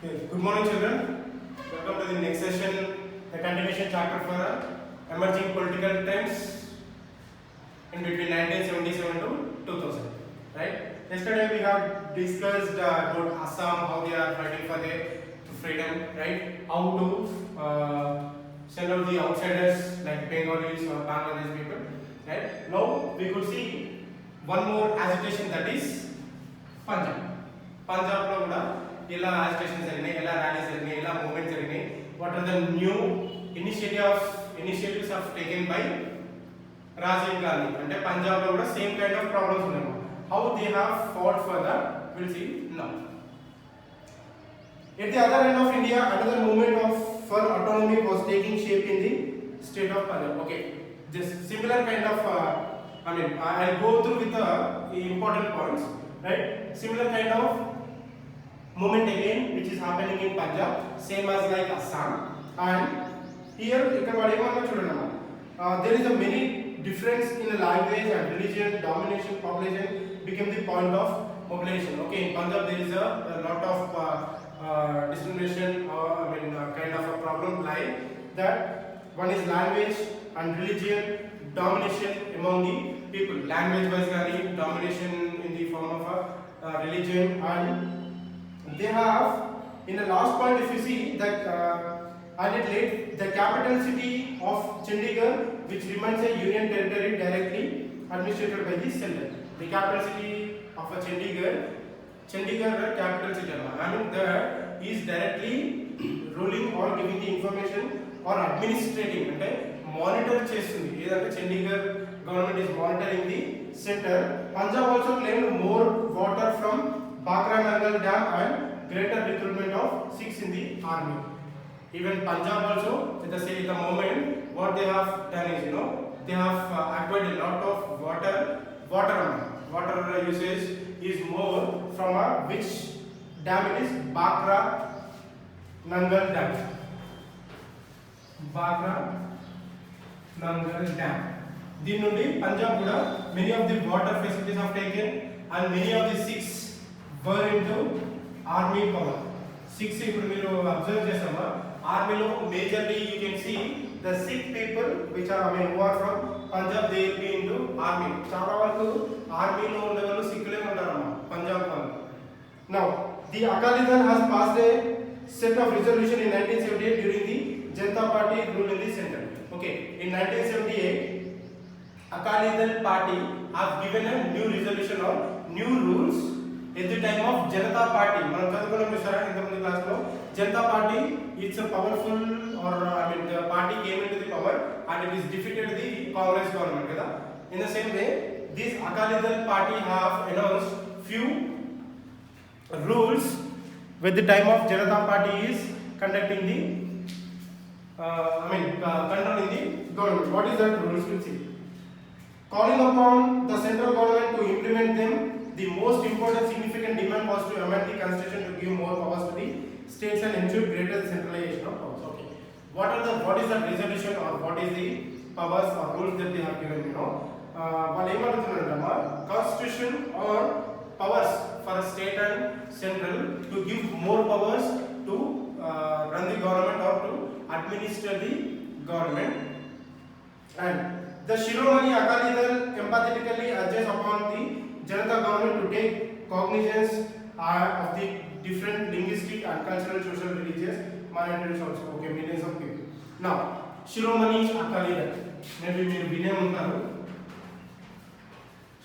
Okay. Good morning, children. Welcome to the next session, the continuation chapter for emerging political trends in between 1977 to 2000. Right? Yesterday we have discussed about Assam, how they are fighting for their freedom, right? How to send out the outsiders like Bengalis or Bangladesh people, right? Now we could see one more agitation, that is Punjab. Punjab lo kuda illa agitations jariginayi, illa rallies jariginayi, illa movements jariginayi. What are the new initiatives have taken by Rajiv Gandhi? Ante Punjab lo kuda same kind of problems unnayi. How they have fought for that, we'll see now. At the other end of India, another movement for autonomy was taking shape in the state of Punjab. Okay, this similar kind of I'll go through with the important points, right? Similar kind of movement again, which is happening in Punjab, same as like Assam. And here, there is a many difference in the language and religion. Domination, population became the point of mobilization. Okay, in Punjab there is a lot of discrimination, or kind of a problem like that. One is language and religion domination among the people. Language was domination in the form of a religion, and they have in the last point, if you see that and it led the capital city of Chandigarh, which remains a union territory directly administered by the center. The capital city of a Chandigarh capital city, there is directly ruling or giving the information or administrating, okay, monitor చేస్తుంది. ఏదంటే Chandigarh government is monitoring the center. Punjab also claimed more water from Bhakra Nangal Dam and greater recruitment of Sikhs in the army. Even Punjab also, at the moment, what they have done is, they have acquired a lot of water usage is more from which dam it is? Bhakra Nangal Dam. Bhakra Nangal Dam. దీని నుండి పంజాబ్ కూడా many of the water facilities have taken, and many of the Sikhs were into army power. Sikhs ఇప్పుడు మీరు observe చేసామా, ఆర్మీలో majorly you can see the sick people which are who are from Punjab, they will be into army. చాలా వరకు ఆర్మీలో ఉండే వాళ్ళు సిక్కులే ఉంటారమ్మా పంజాబ్ వాళ్ళు. Now the Akali Dal has passed a set of resolution in 1978 during the Janata Party rule in the center. Okay, in 1978 Akali Dal party have given a new resolution or new rules at the time of Janata Party. మనం చదువుకున్నాం చూసారా ఇంతకుముందు class లో. Janata Party, it's a powerful, or the party came into the power and it is defeated the Congress government kada. In the same way, this Akali Dal party have announced few rules with the time of Janata Party is conducting the controlling the government. What is that rules? We'll see. Calling upon the central government to implement them, the most important significant demand was to amend the constitution to give more powers to the states and ensure greater centralization of powers. Okay, what is the resolution, or what is the powers or rules that they have given? వాళ్ళు ఏమంటున్నారంటే constitution or powers for a state and central to give more powers to run the government or to administer the government. And the Shiromani Akali Dal empathetically urges upon the Janata government to take cognizance of the different linguistic and cultural, social, religious minorities also. Okay, millions of people. Now, Shiromani Akali Dal, maybe మీరు వినే ఉంటారు.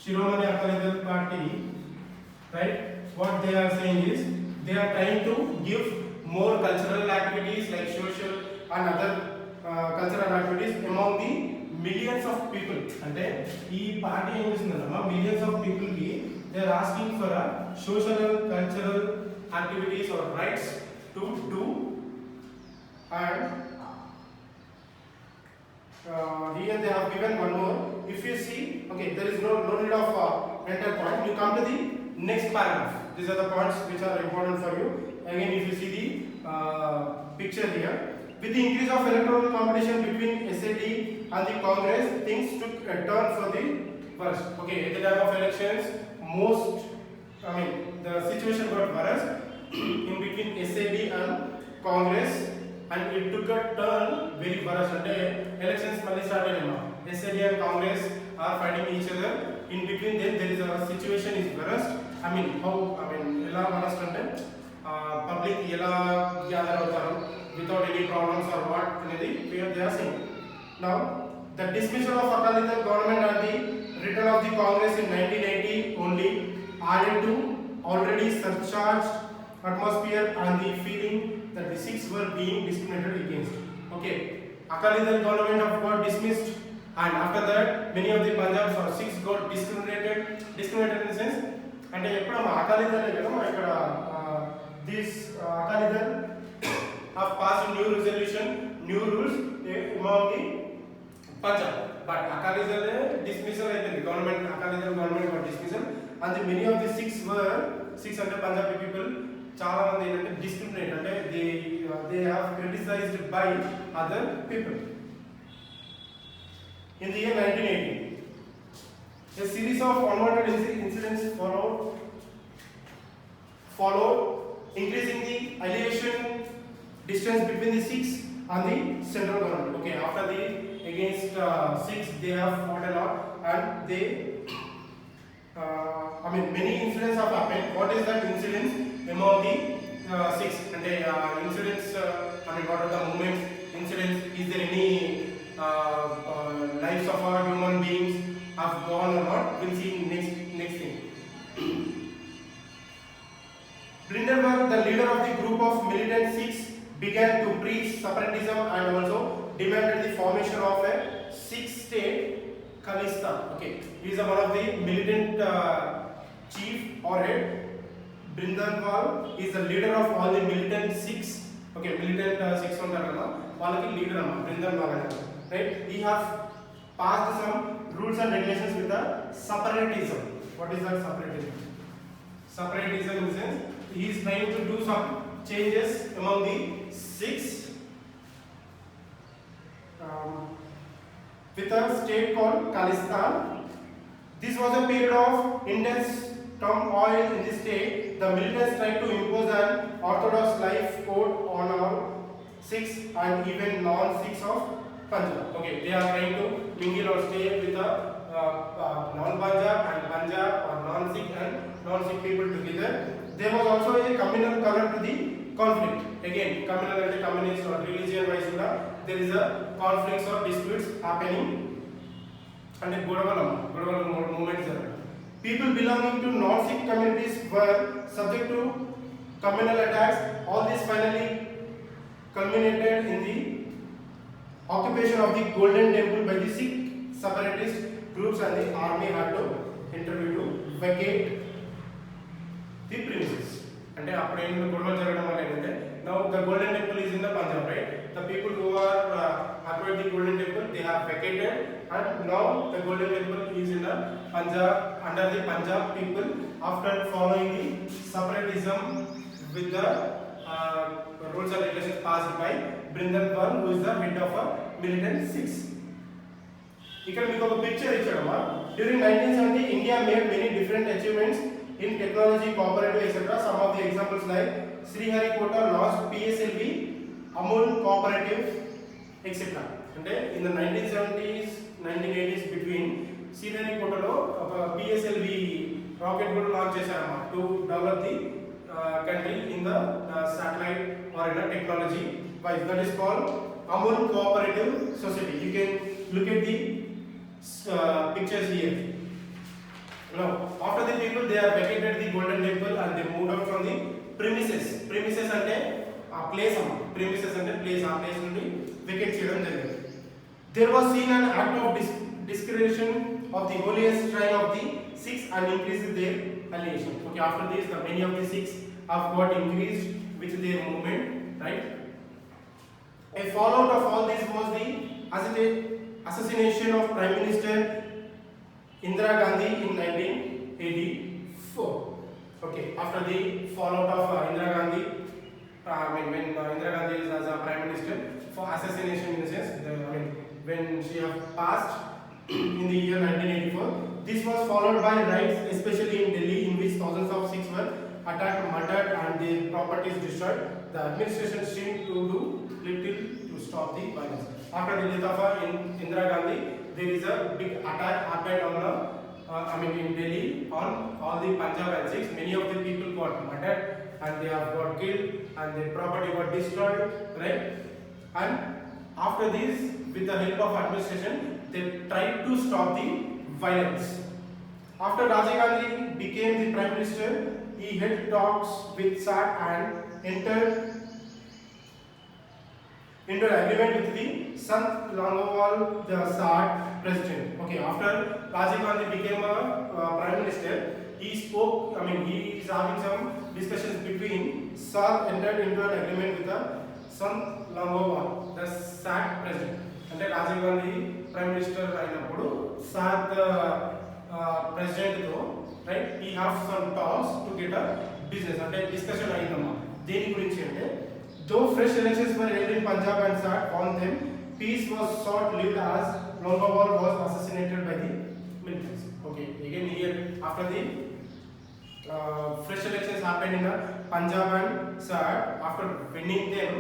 Shiromani Akali Dal party, right? What they are saying is they are trying to give more cultural activities like social and other cultural activities among the millions of people. అంటే ఈ party ఏం చేస్తుందన్నమా, millions of people కి they are asking for a social and cultural activities or rights to do. And here they have given one more. If you see, okay, there is no need of enter point. You come to the next paragraph. These are the points which are important for you. Again, if you see the picture here, with the increase of electoral competition between SAD and the Congress, things took a turn for the worse. Okay, at the time of elections, the situation got worse. in between SAD and Congress, and it took a turn very worse. Elections mali start ayinama. SAD and Congress are fighting each other. In between them, there is a situation is worst. Ela worst ante public ela gather avutaru without any problems or what anedi they are saying. Now, the dismissal of Akali-Dal government and the return of the Congress in 1980 only added to already surcharged atmosphere and the feeling that the Sikhs were being discriminated against. Okay, Akali-Dal government of got dismissed, and after that many of the Punjabs or Sikhs got discriminated in the sense, and this Akali-Dal have passed new rules among the Punjab, but Akali-Dal dismissal the government, Akali-Dal government got dismissal, and the many of the Sikhs under Punjabi people చాలా మంది ఏంటంటే discriminate అంటే they have criticized by other people. In the year 1980, a series of unwanted incidents followed, increasing the alienation distance between the Sikhs and the central government. Okay, after the against Sikhs, they have fought a lot, and they many incidents have happened. What is that incidents among the Sikhs? And incidents, what are the movements, incidents? Is there any lives of our human beings have gone or not? We'll see next thing. Brindaberg, the leader of the group of militant Sikhs, began to preach separatism and also demanded the formation of a Sikh state, Khalistan. Okay, he is one of the militant chief or head. Brindaberg is the leader of all the militant Sikhs. Okay, militant Sikhs untarana వాళ్ళకి leader amma Brindaberg, right? He has passed some rules and regulations with the separatism. What is that separatism? Separatism in the sense he is trying to do some changes among the Sikhs with a state called Khalistan. This was a period of intense turmoil in the state. The militants tried to impose an orthodox life code on all Sikhs and even non-Sikhs of Punjab. Okay, they are trying to mingle or stay with the non-Punjab and Punjab or non-Sikh and non-Sikh people together. There was also a communal color to the conflict. Again, communal and communist or religion wise, there is a conflicts or disputes happening, and a Godawala movements. People belonging to non-Sikh communities were subject to communal attacks. All this finally culminated in the occupation of the Golden Temple by the Sikh separatist groups, and the army had to intervene to vacate the premises. And after now the Golden Temple is in the Punjab, right? The people who are occupied the Golden Temple, they have vacated, and now the Golden Temple is in the Punjab, under the Punjab people, after following the separatism with the rules and regulations passed by Brindaberg, who is the head of a militant Sikhs. ఇక్కడ మీకు ఒక picture ఇచ్చాడమ్మా. During 1970, India made many different achievements in technology, cooperative, etc. Some of the examples like Sriharikota launched PSLV, Amul Cooperative, etc. And in the 1970s, 1980s between Sriharikotalo PSLV rocket కూడా launch చేశారమ్మా to develop the country in the satellite or in the technology wise. That is called Amul Cooperative Society. You can look at the pictures here. Now, after the people, they have vacated the Golden Temple and they moved out from the premises. Premises ante a place amma. Premises ante place, a place nundi vacate cheyadam jarigindi. There was seen an act of discretion of the holiest shrine of the Sikhs and increased their alienation. Okay, after this, the many of the Sikhs have got increased with their movement, right? A fallout of all this was the assassination of Prime Minister Indira Gandhi in 1984. Okay, after the fallout of Indira Gandhi, when Indira Gandhi is as a Prime Minister, for assassination in the sense, when she have passed in the year 1984, this was followed by riots, especially in Delhi, in which thousands of Sikhs were attacked, murdered, and their properties destroyed. The administration seemed to do little to stop the violence. After the death of Indira Gandhi, there is a big attack happened on in Delhi on all the Punjab and Sikhs. Many of the people got murdered and they have got killed and their property got destroyed, right? And after this, with the help of administration, they tried to stop the violence. After Rajiv Gandhi became the Prime Minister, he held talks with SAT and entered into an agreement with the Sant Longowal, the SAT president. Okay, after Rajiv Gandhi became a Prime Minister, he spoke, he is having some discussions between SAT entered into an agreement with the Sant Longowal, the SAT president. And Rajiv Gandhi Prime Minister అయినప్పుడు SAT president తో right he have some talks to get a business అంటే discussion అయ్యిందమ్మా దేని గురించి అంటే though fresh elections were held in Punjab and SAT won them, peace was short-lived as Longowal was assassinated by the militants. Okay, again here after the fresh elections happened in Punjab and SAT, after winning them,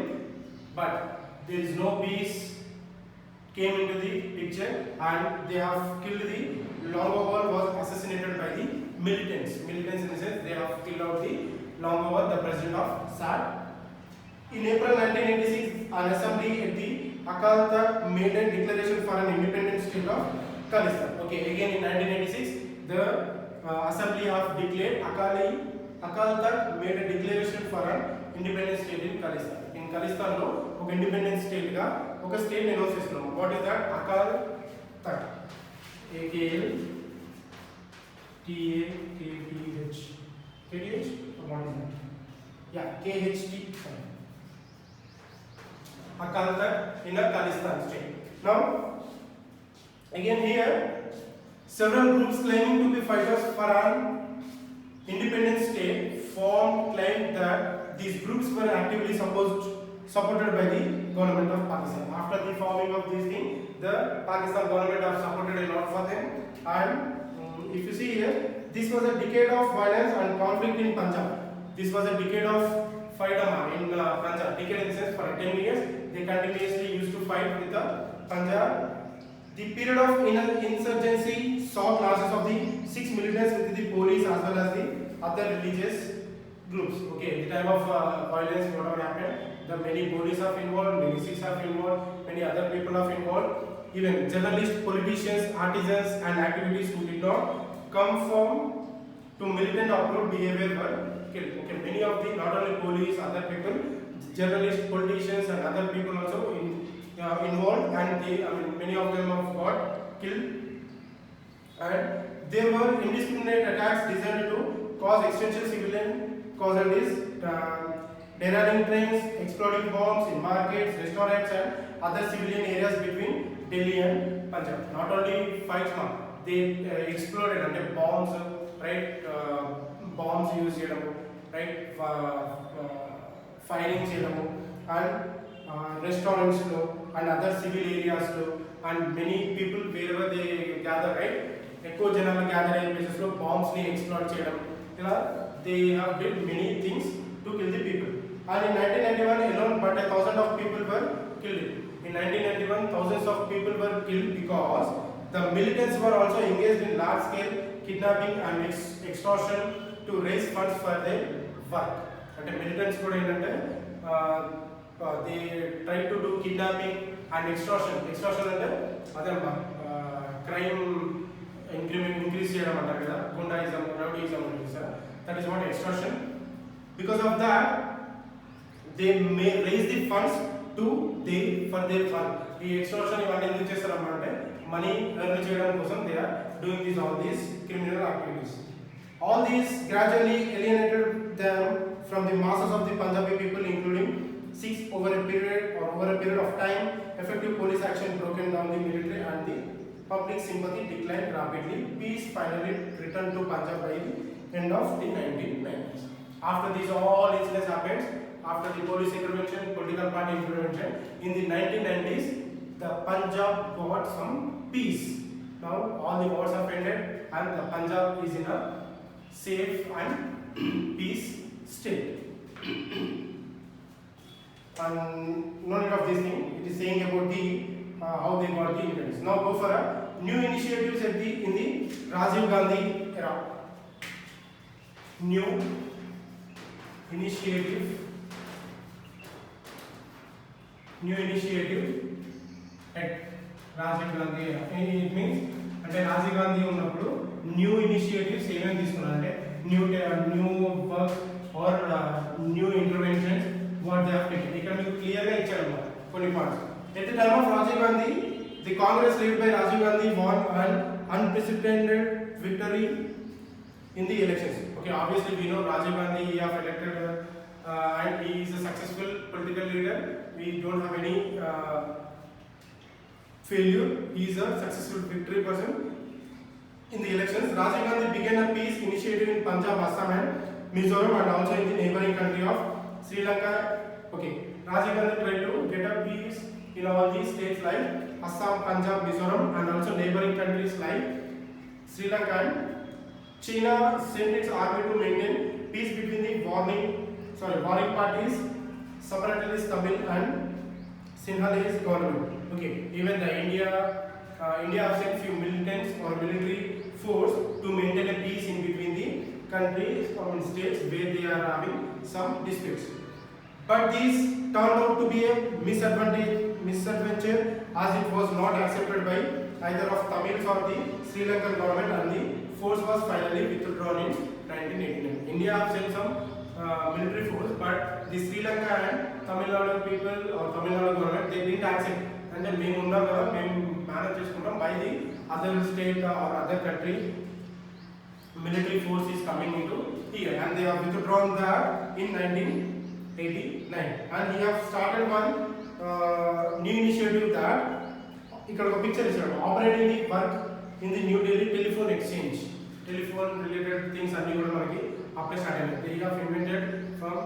but there is no peace came into the picture and they have killed the Longowal was assassinated by the militants. Militants in the sense they have killed out the Longowal, the president of SAT. In April 1986, an assembly at the Akal Takht made a declaration for an independent state of Khalistan. Okay, again in 1986, the assembly have declared Akal Takht made a declaration for an independent state in Khalistan. In Khalistan lo oka independent state ga oka state announce chestunnam. What is that? Akal Takht. AKL TAKTH. KTH or what is that? Yeah, KHT. Akal Takht in a Khalistan state. Now, again here, several groups claiming to be fighters for an independent state claimed that these groups were actively supported by the government of Pakistan. After the forming of these things, the Pakistan government have supported a lot for them. And if you see here, this was a decade of violence and conflict in Punjab. This was a decade of fight in Punjab. Decade in the sense for 10 years, they continuously used to fight with the Punjab. The period of insurgency saw clashes of the six militants with the police as well as the other religious groups. Okay, the time of violence, whatever happened, the many police are involved, many Sikhs are involved, many other people are involved. Even journalists, politicians, artisans, and activities who did not conform to militant approved behavior were killed. Okay, many of the not only police, other people, journalists, politicians, and other people also involved, and many of them have got killed. And there were indiscriminate attacks designed to cause extensive civilian casualties, derailing trains, exploding bombs in markets, restaurants, and other civilian areas between Delhi and Punjab. Not only fights, they exploded under bombs, right? Bombs used, right? Firing, and restaurants and other civil areas, and many people wherever they gather, right? Echo general gathering places, bombs explode. They have did many things to kill the people. And in 1991 alone, but 1,000 of people were killed. In 1991, thousands of people were killed because the militants were also engaged in large-scale kidnapping and extortion to raise funds for their work. And the militants could they tried to do kidnapping and extortion. Extortion and other crime increase Gundaism, rowdyism. That is what extortion. Because of that, they may raise the funds for their fund. The extortion money earn cheyadam kosam they are doing all these criminal activities. All these gradually alienated them from the masses of the Punjabi people, including Sikhs. Over a period of time, effective police action broken down the military and the public sympathy declined rapidly. Peace finally returned to Punjab by the end of the 1990s. After these all incidents happened, after the police intervention, political party intervention, in the 1990s, the Punjab got some peace. Now all the wars have ended and the Punjab is in a safe and peace state. And no need of this thing. It is saying about the how they got the independence. Now go for a new initiatives at the in the Rajiv Gandhi era. New initiative at Rajiv Gandhi era. It means అంటే రాజీవ్ గాంధీ ఉన్నప్పుడు new initiatives ఏమేమి తీసుకున్నారు అంటే new work or new interventions what they have taken. ఇక్కడ మీకు clear గా ఇచ్చారు అన్నమాట కొన్ని points. At the time of Rajiv Gandhi the Congress lead by Rajiv Gandhi won an unprecedented victory in the elections. Okay, obviously we know Rajiv Gandhi he have elected and he is a successful political leader. We don't have any failure. He is a successful victory person in the elections. Rajiv Gandhi began a peace initiative in Punjab, Assam and Mizoram and also in the neighboring country of Sri Lanka. Okay, Rajiv Gandhi tried to get a peace in all these states like Assam, Punjab, Mizoram and also neighboring countries like Sri Lanka and China sent its army to maintain peace between the warring parties, separatist Tamil and Sinhalese government. Okay, even the India have sent few militants or military force to maintain a peace in between the countries or in states where they are having some disputes. But this turned out to be a misadventure as it was not accepted by either of Tamils or the Sri Lankan government and the force was finally withdrawn in 1989. India have sent some military force, but the Sri Lanka and Tamil Nadu people or Tamil Nadu government they didn't accept. And then we manage chestuntam by the other state or other country military force is coming into here and they have withdrawn that in 1989 and he have started one new initiative that ఇక్కడ ఒక picture ఇచ్చాడు operating the work in the new Delhi telephone exchange telephone related things అన్ని కూడా మనకి అప్పుడే start అయ్యాయి. They have invented from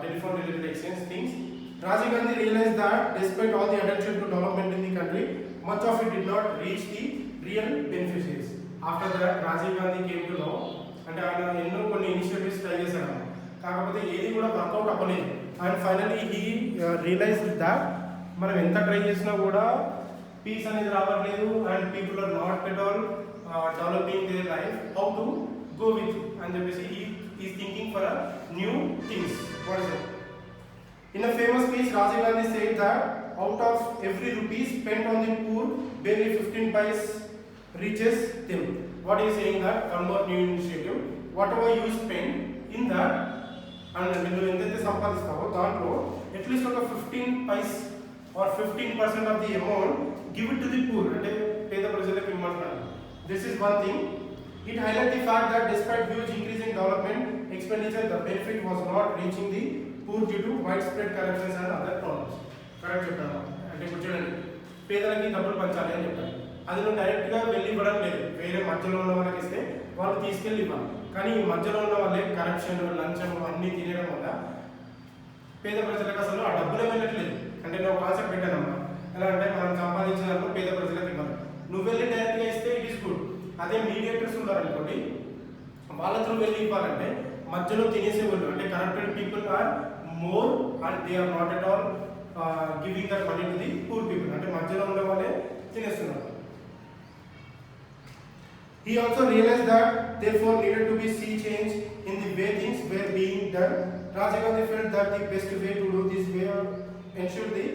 telephone related exchange things. Rajiv Gandhi realized that despite all the attention to development in the country, much of it did not reach the real beneficiaries. After that, Rajiv Gandhi came to know అంటే ఆయన ఎన్నో కొన్ని initiatives try చేశాడు కాకపోతే ఏది కూడా work out అవ్వలేదు. And finally he realised that మనం ఎంత ట్రై చేసినా కూడా పీస్ అనేది రావట్లేదు and people are not at all developing their life how to go with అని చెప్పేసి he is thinking for new things. What is it? In a famous speech, Rajiv Gandhi said that out of every rupee spent on the poor, barely 15 paise reaches them. What he is saying that one more new initiative, whatever you spend in that, and when you endete sampadistavo, దాంట్లో at least ఒక 15 paise or 15% of the amount give it to the poor. అంటే పేద ప్రజలకు ఇవ్వమంటారు. This is one thing. It highlights the fact that despite huge increase in development expenditure, the benefit was not reaching the poor due to widespread corruption and other problems. Correct చెప్పాను. అంటే ఇప్పుడు చూడండి పేదలకి డబ్బులు పంచాలి అని చెప్పారు. అది నువ్వు డైరెక్ట్గా వెళ్ళి ఇవ్వడం లేదు, వేరే మధ్యలో ఉన్న వాళ్ళకి ఇస్తే వాళ్ళు తీసుకెళ్ళి ఇవ్వాలి. కానీ ఈ మధ్యలో ఉన్న వాళ్ళే కరప్షన్ లంచం అన్నీ తినడం వల్ల పేద ప్రజలకు అసలు ఆ డబ్బులే వెళ్ళట్లేదు. అంటే నువ్వు కాన్సెప్ట్ పెట్టానమ్మా ఎలా అంటే మనం సంపాదించిన దాంట్లో పేద ప్రజలకు ఇవ్వాలి. నువ్వు వెళ్ళి డైరెక్ట్గా ఇస్తే ఇట్ ఈస్ గుడ్. అదే మీడియేటర్స్ ఉన్నారనుకోండి వాళ్ళతో వెళ్ళి ఇవ్వాలంటే మధ్యలో తినేసే వాళ్ళు అంటే corrupted people are more and they are not at all giving that money to the poor people. అంటే మధ్యలో ఉన్న వాళ్ళే తినేస్తున్నారు. He also realized that therefore needed to be sea change in the way things were being done. Rajiv Gandhi felt that the best way to do this way ensure the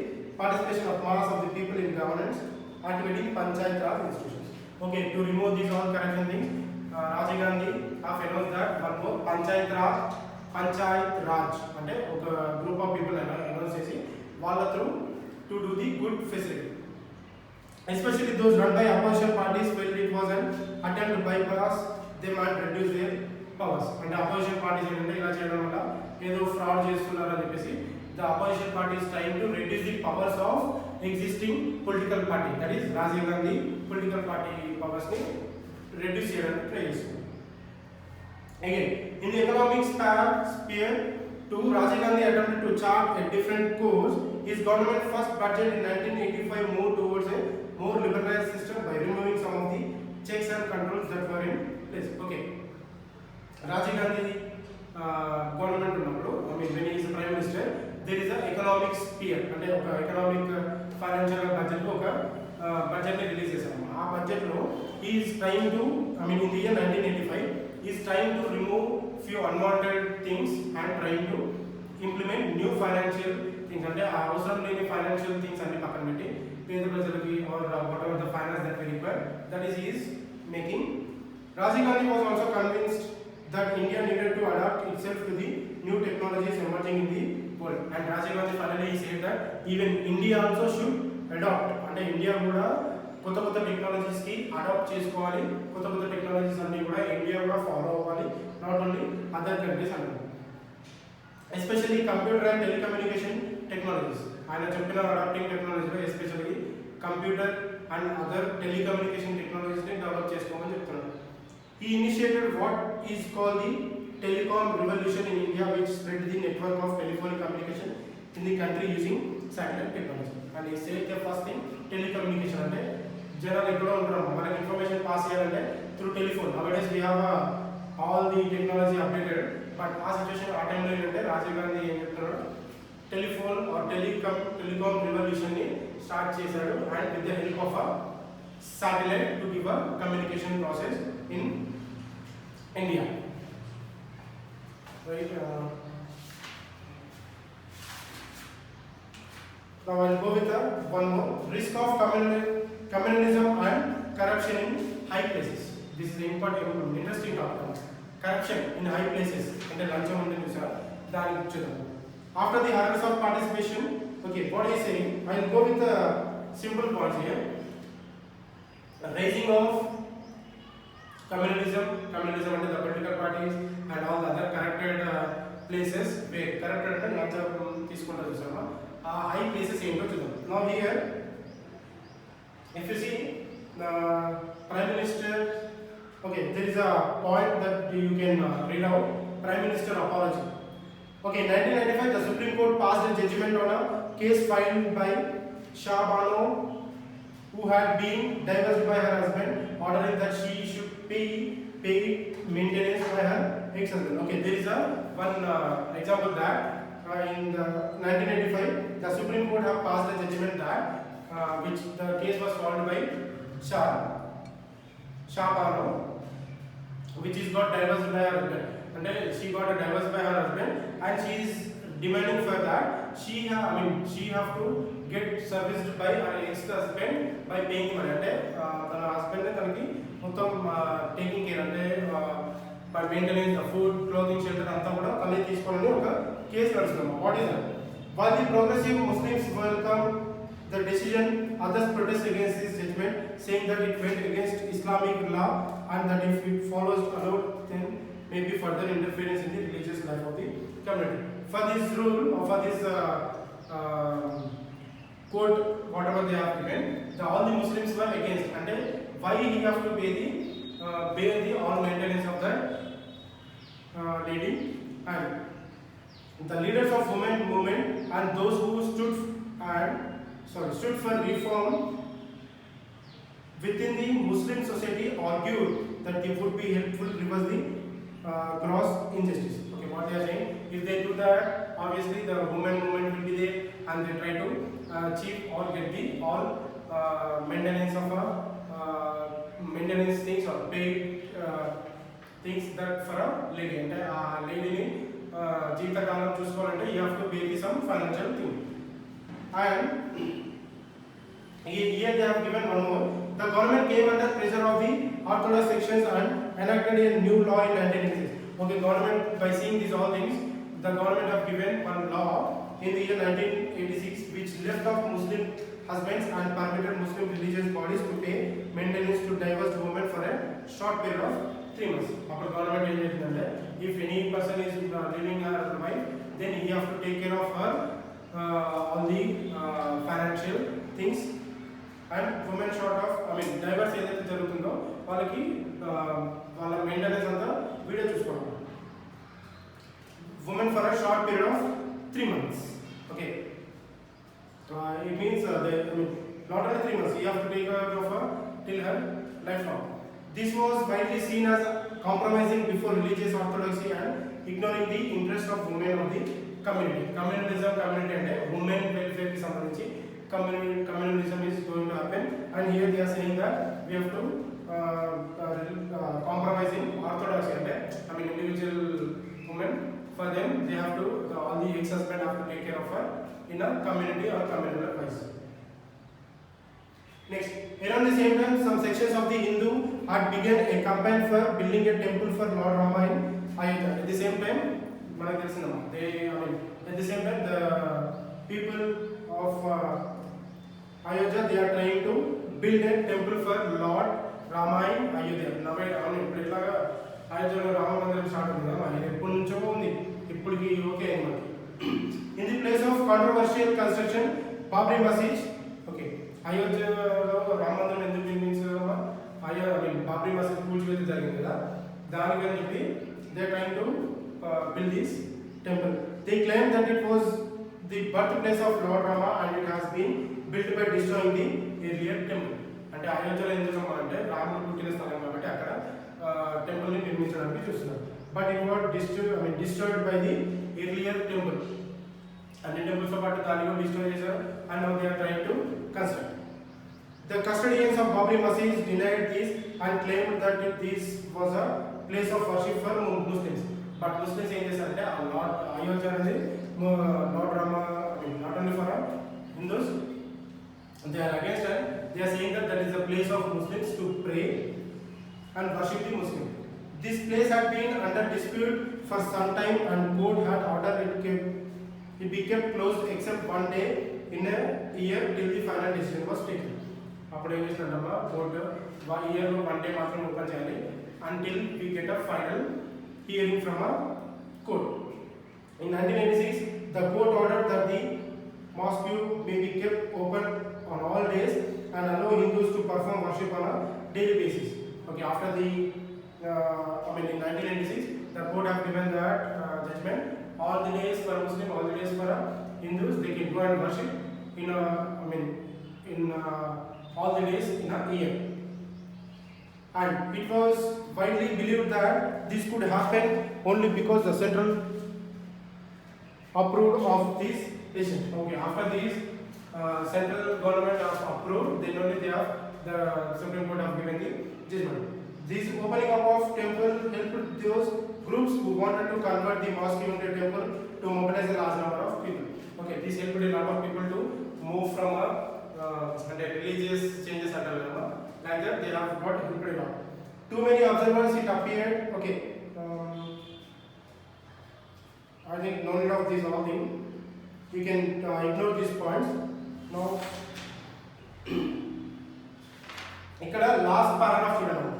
participation of mass of the people in governance, activating panchayat raj institutions. Okay, to remove these all corruption things, Rajiv Gandhi have announced that one more panchayat raj అంటే ఒక group of people announce చేసి వాళ్ళ through to do the good facility especially those run by opposition parties felt it was an attempt to bypass them and reduce their powers. అంటే opposition parties ఏంటంటే ఇలా చేయడం వల్ల ఏదో ఫ్రాడ్ చేస్తున్నారు అని చెప్పేసి the opposition parties trying to reduce the powers of existing political party that is Rajiv Gandhi political party powers ని రెడ్యూస్ చేయడానికి ట్రై చేస్తున్నారు. Again, in the economic sphere, too, Rajiv Gandhi attempted to chart a different course. His government first budget in 1985 moved towards a more liberalized system by removing some of the checks and controls that were in place. Okay, Rajiv Gandhi government ఉన్నప్పుడు, I mean when he sphere అంటే ఒక economic financial budget ఒక బడ్జెట్ని release చేశాము. ఆ బడ్జెట్లో is trying to I mean in the year 1985 is trying to remove few unwanted things and trying to implement new financial things. అంటే ఆ అవసరం లేని ఫైనాన్షియల్ థింగ్స్ అన్ని పక్కన పెట్టి పేద ప్రజలకి or whatever the finance that we require that is making. Rajiv Gandhi was also convinced that India needed to adapt itself to the new technologies emerging in the world. And Rajiv Gandhi finally said that even India also should adopt. అంటే India కూడా కొత్త కొత్త టెక్నాలజీస్కి adapt చేసుకోవాలి, కొత్త కొత్త technologies అన్నీ కూడా India కూడా ఫాలో అవ్వాలి, నాట్ ఓన్లీ అదర్ కంట్రీస్ అన్నారు. Especially computer and telecommunication technologies ఆయన చెప్పిన అడాప్టింగ్ టెక్నాలజీలో especially computer and other telecommunication టెక్నాలజీస్ని డెవలప్ చేసుకోమని చెప్తున్నారు. He initiated what is called the telecom revolution in India, which spread the network of telephonic communication in the country using satellite technology. And he said the first thing telecommunication అంటే జనాలు ఎక్కడో ఉంటారు, మనకి information pass చేయాలంటే through telephone. నౌడేస్ we have all the technology updated, but ఆ situation ఆ టైంలో ఏంటంటే రాజీవ్ గాంధీ ఏం చెప్తున్నాడు, టెలిఫోన్ ఆర్ టెలికామ్ రెవల్యూషన్ని స్టార్ట్ చేశాడు and with the help of a satellite to give a communication process in India. Right. Now I'll go with one more. Risk of communalism and corruption in high places. This is important, interesting topic. Corruption in high places. అంటే లంచం అంటే చూసారా, దానికి చూద్దాం. After the horrors of participation, okay, what is saying? I'll go with the simple points here. Rising of communalism and the political parties and all the other corrupted places where corrupted and not తీసుకుంటారు చూసామా, ఆ high places ఏంటో చూద్దాం. Now here if you see the prime minister, okay, there is a point that you can read out, prime minister apology. Okay, 1995 the Supreme Court passed a judgment on a case filed by Shah Bano, who had been divorced by her husband, ordering that she should pay maintenance by her ex-husband. Okay, there is one example that in 1985 the Supreme Court have passed a judgment that which the case was filed by Shah Bano, which is got divorced by her husband. And she got a divorce by her husband and she is demanding for that she have to get serviced by her ex-husband by paying money. అంటే తన husband తనకి మొత్తం taking care అంటే by maintenance, food, clothing, shelter అంతా కూడా తనే తీసుకోవాలని ఒక కేసు నడుస్తున్నాము. What is that? While the progressive Muslims welcome the decision, others protest against this judgment, saying that it went against Islamic law and that if it follows allowed, then may be further interference in the religious life of the community. For this rule or for this quote, whatever they have given, all the Muslims were against. And why he have to bear the all maintenance of that lady? And the leaders of women movement and those who stood for reform within the Muslim society argued that it would be helpful to reverse the gross injustice. Okay, what they are saying, if they do that, obviously the women movement will be there and they try to achieve or get the all maintenance of maintenance things or paid things that for a lady. And a lady జీవితకాలం చూసుకోవాలంటే you have to pay some financial thing. And here they have given one more. The government came under pressure of the orthodox sections and enacted a new law in 1986. Okay, government by seeing these all things, the government have given one law in the year 1986 which left off Muslim husbands and permitted Muslim religious bodies to pay maintenance to divorced women for a short period of 3 months. After government ఏం చేసిందంటే if any person is leaving her wife, then he have to take care of her all the financial things and women short of divorce ఏదైతే జరుగుతుందో వాళ్ళకి వాళ్ళ maintenance అంతా video చూసుకోవడం. Women for a short period of 3 months. Okay, it means not only 3 months, you have to take care of her till her lifelong. This was widely seen as compromising before religious orthodoxy and ignoring the interest of women of the community అంటే women welfare కి సంబంధించి communalism is going to happen, and here they are saying that we have to compromise in orthodoxy అంటే I mean individual women, for them they have to all the ex-husband have to take care of her in a community or communal wise. Next, around the same time, some sections of the Hindu had begun a campaign for building a temple for Lord Rama in Ayodhya. At the same time, at the same time, the people of Ayodhya, they are trying to build a temple for Lord Rama in Ayodhya. Now, ఇప్పుడు ఇట్లాగా అయోధ్యలో రామ మందిరం start ఉంది కదా, ఇది ఎప్పటి నుంచో ఉంది, ఇప్పటికి ఓకే అన్నమాట. In the place of controversial construction, Babri Masjid, okay, అయోధ్యలో రామ మందిరం ఎందుకు నిర్మించారమ్మా, బాబ్రీ మసీద్ కూల్చివేత జరిగింది కదా, దానికని చెప్పి they trying to build this temple. They claim that it was the birthplace of Lord Rama and it has been built by destroying the earlier temple. అంటే అయోధ్యలో ఎందుకు అంటే రాముడు పుట్టిన స్థలం కాబట్టి అక్కడ టెంపుల్ ని నిర్మించడానికి చూస్తున్నారు. But it was destroyed by the earlier temple. అన్ని టెంపుల్స్ తో పాటు దాన్ని కూడా డిస్ట్రాయ్ చేశారు, and now they are trying to construct. The custodians of Babri Masjid denied this and claimed that this was a place of worship for Muslims. But Muslims ఏం చేశారంటే ఆ lord Ayodhya అనేది lord Rama not only for Hindus, they are against it. They are saying that is a place of Muslims to pray and worship the Muslim. This place had been under dispute for some time and court had ordered it be kept closed except one day in a year till the final decision was taken. అప్పుడు ఏం చేసినట్టమ్మా court ఇయర్లో one day మాత్రం open చేయాలి until we get a final hearing from a court. In 1986, the court ordered that the mosque may be kept open on all days and allow Hindus to perform worship on a daily basis. Okay, after the in 1996, the court have given that judgment. All the days for Muslim, all the days for Hindus, they can go and worship in all the days in a year. And it was widely believed that this could happen only because the central approved of this decision. Okay, after this central government have approved, then only they have the Supreme Court have given the judgment. This opening up of temple helped those groups who wanted to convert the mosque into a temple to mobilize a large number of people. Okay, this helped a lot of people to move from a religious changes like that. They have got helped a lot. Too many observers it appeared. Okay, I think no need of this all thing. We can ignore these points. Now, ఇక్కడ last paragraph చూడండి.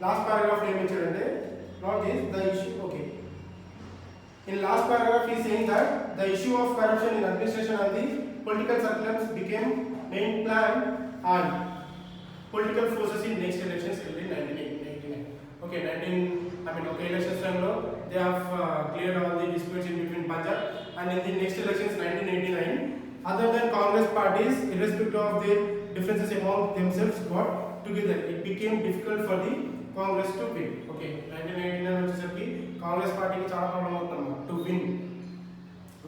Last paragraph ఏమి ఇచ్చాడంటే not this the issue. Okay, in last paragraph he is saying that the issue of corruption in administration and the political circles became main plan and political forces in next elections held in 1989. Okay, elections time lo they have cleared all the disputes in between Punjab, and in the next elections 1989, other than Congress parties, irrespective of their differences among themselves, got together. It became difficult for the Congress to win. Okay, 1989 వచ్చేసరికి కాంగ్రెస్ పార్టీకి చాలా problem అవుతుందన్నమాట to win,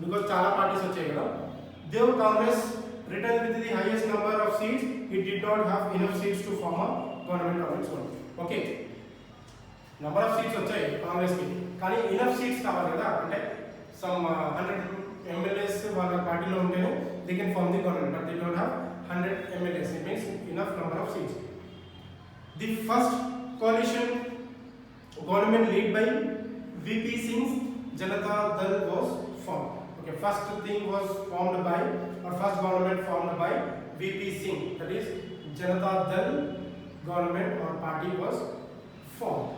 because చాలా parties వచ్చాయి కదా. Though Congress returned with the highest number of seats, it did not have enough seats to form a government of its own. Okay, number of seats వచ్చాయి కాంగ్రెస్ కి, కానీ enough seats కావాలి కదా, అంటే some 100 MLAs వాళ్ళ పార్టీలో ఉంటేనే they can form the government, but they don't have 100 MLAs. It means enough number of seats. The first coalition government led by VP Singh's Janata Dal was formed. Okay, first thing was formed by, or first government formed by VP Singh, that is Janata Dal government or party was formed.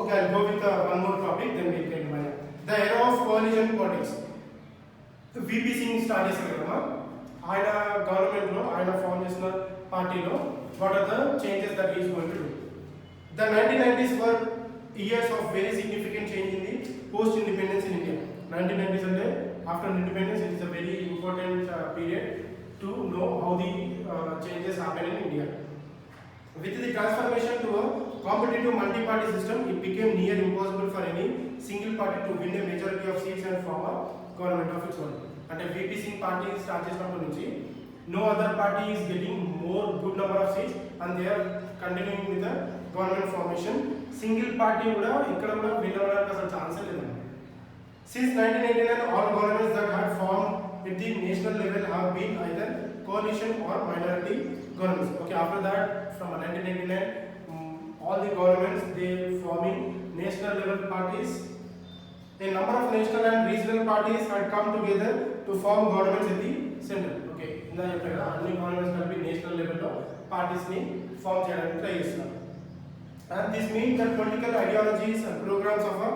Okay, I'll go with one more topic, then we can mind. The era of coalition politics. VP Singh start చేశారు కదా, ఆయన government లో ఆయన form చేసిన పార్టీలో what are the changes that he is going to do. The 1990s were years of very significant change in the post independence in India. 1990s అంటే after independence, it is a very important period to know how the changes happen in India. With the transformation to a swaped into multi-party system, it became near impossible for any single party to win a majority of seats and form a government of its own. And a VP Singh party start చేసినప్పటి నుంచి no other party is getting more good number of seats and they are continuing with the government formation. Single party కూడా ఇక్కడ కూడా win అవ్వడానికి అసలు chance లేదండి. Since 1989 all governments that had formed at the national level have been either coalition or minority governments. Okay, after that from 1989 all the governments they forming national level parties. A number of national and regional parties had come together to form governments at the center. Okay, ఇందా చెప్పాను కదా అన్ని governments కలిపి national లెవెల్లో parties ని form చేయడానికి try చేస్తున్నారు. And this means that political ideologies and programs of a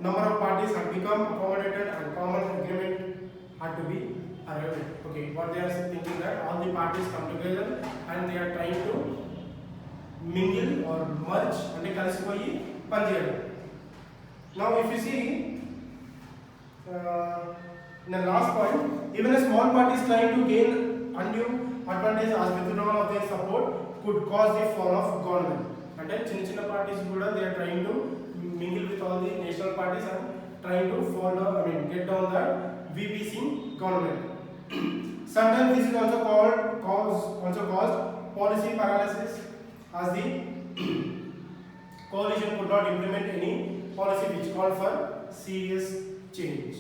number of parties have become accommodated and common agreement had to be arrived at. Okay, what they are thinking that all the parties come together and they are trying to mingle or merge అంటే కలిసిపోయి పనిచేయాలి. Now if you see in the last point, even a small party is trying to gain undue advantage as withdrawal of their support could cause the fall of government. అంటే చిన్న చిన్న parties కూడా they are trying to mingle with all the national parties and trying to follow, get down the VP Singh government. Sometimes this is also caused policy paralysis as the coalition could not implement any policy which called for serious change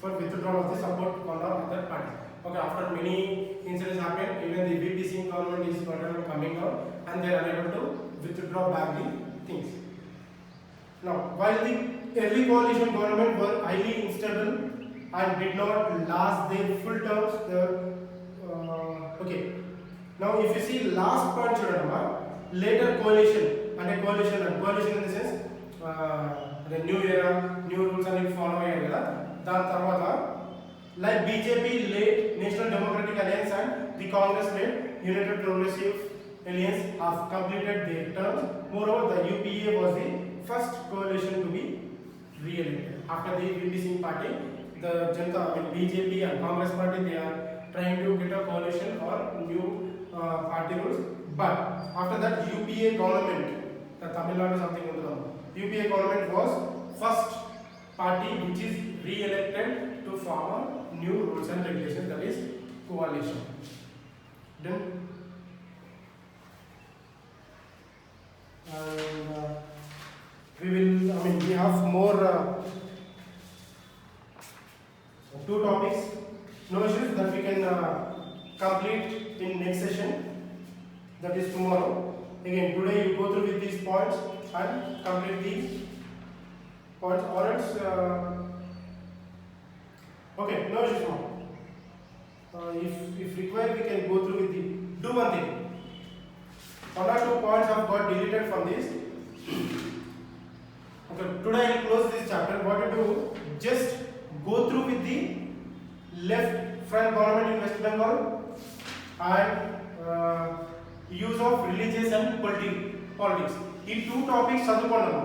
for withdrawal of the support from the other party. Okay, after many incidents happened, even the VP Singh government is coming out and they are unable to withdraw back the things. Now, while the early coalition government were highly unstable and did not last their full terms, okay. Now, if you see last point, later coalition and a coalition in the sense the new era, new rules and follow area. దాని తర్వాత like BJP led National Democratic Alliance and the Congress led United Progressive Alliance have completed their terms. Moreover, the UPA was the first coalition to be re-elected. After the VP Singh party, the Janata, BJP and Congress party, they are trying to get a coalition or new party rules. But after that, UPA government, the Tamil Nadu something on the UPA government was first party which is re-elected to form a new rules and regulations, that is coalition. Then we have more two topics, no issues that we can complete in next session, that is tomorrow. Again, today you go through with these points and complete these points, or else okay, no issues now. If required, we can go through with the do one thing. One or two points have got deleted from this. Okay, today I will close this chapter. What to do? Just go through with the left front government in West Bengal and use of religious and politics. These two topics చదువుకోండి.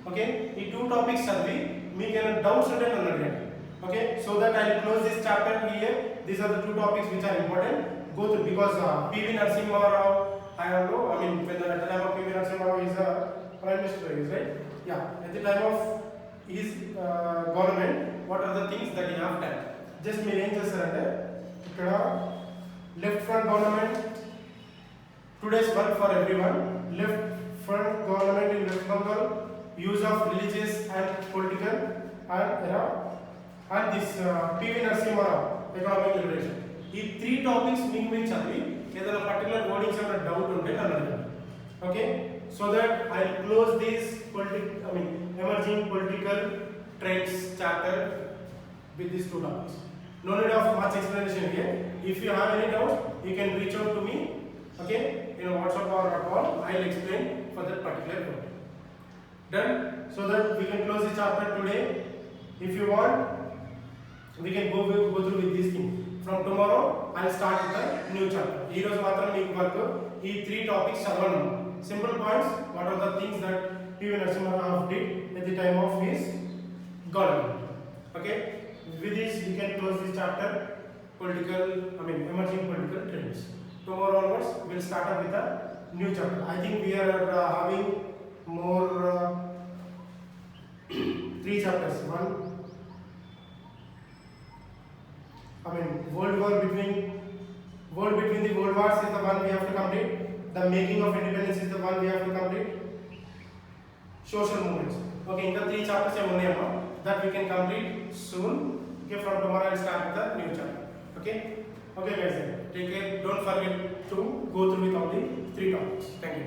Okay, these two topics చదివి మీకు ఏమైనా doubts ఉంటే నన్ను అడగండి. Okay, so that I will close this chapter here. These are the two topics which are important. Go through, because P.V. Narasimha Rao, I don't know, when at the time of P.V. Narasimha Rao is a prime minister, right? Yeah, at the time of his government, what are the things that he have done? Just మీరు ఏం చేస్తారంటే ఇక్కడ left front government, today's work for everyone, left front government in West Bengal, use of religious and political and this P.V. Narasimha Rao, economic liberation. ఈ three topics మీకు మీరు చదివి ఏదైనా particular wordings ఏమైనా డౌట్ ఉంటే నన్ను అడగండి. Okay, so that I will close this emerging political trends chapter with these two topics. No need of much explanation here. If you have any doubt, you can reach out to me, okay, in WhatsApp or a call. I'll explain for that particular topic. Done? So that we can close this chapter today. If you want, we can go through with this thing. From tomorrow, I'll start with the new chapter. Heroes matram meeku work ee three topics chadavanu. Simple points. What are the things that P.V. Narasimha Rao did at the time of his government? Okay. With this, we can close this chapter. Emerging political trends. Tomorrow onwards, we'll start up with the new chapter. I think we are having more 3 chapters. One, I mean, world between the world wars is the one we have to complete. The making of independence is the one we have to complete. Social movements. Okay, in the 3 chapters that we can complete soon. Okay, from tomorrow I'll start with the new chapter. Okay, okay guys, take care. Don't forget to go through with all the 3 topics. Thank you.